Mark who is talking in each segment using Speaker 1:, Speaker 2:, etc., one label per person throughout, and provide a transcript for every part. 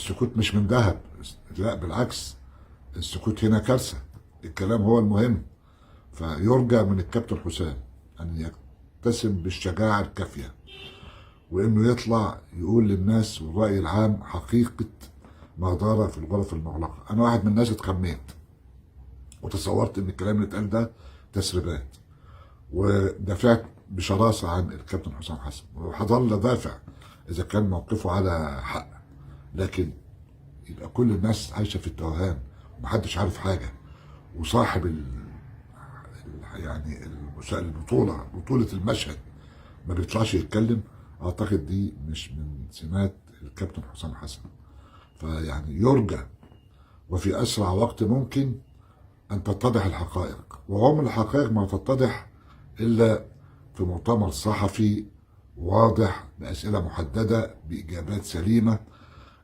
Speaker 1: السكوت مش من ذهب، لا بالعكس، السكوت هنا كارثة، الكلام هو المهم. فيرجى من الكابتن حسام أن يتسم بالشجاعة الكافية، وإنه يطلع يقول للناس والرأي العام حقيقة ما دار في الغرف المغلقة. أنا واحد من الناس اتخميت وتصورت إن الكلام اللي اتقال ده تسريبات، ودافعت بشراسة عن الكابتن حسام حسن، وهظل دافع إذا كان موقفه على حق. لكن يبقى كل الناس عايشة في التوهان ومحدش عارف حاجة، وصاحب يعني بطولة المشهد ما بيطلعش يتكلم. اعتقد دي مش من سمات الكابتن حسام حسن. فيعني يرجى وفي اسرع وقت ممكن ان تتضح الحقائق، وعمر الحقائق ما تتضح الا في مؤتمر صحفي واضح باسئله محدده باجابات سليمه.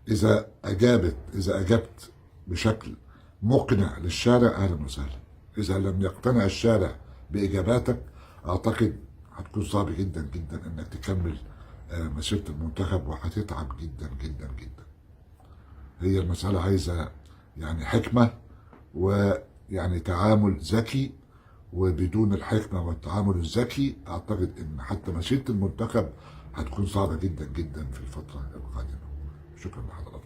Speaker 1: اذا اجبت بشكل مقنع للشارع اهلا وسهلا. اذا لم يقتنع الشارع باجاباتك اعتقد هتكون صعب جدا جدا انك تكمل مسيره المنتخب، وهتتعب جدا جدا جدا. هي المساله عايزه يعني حكمه، ويعني تعامل ذكي، وبدون الحكمه والتعامل الذكي اعتقد ان حتى مسيره المنتخب هتكون صعبه جدا جدا في الفتره القادمه. شكرا لحضرتك.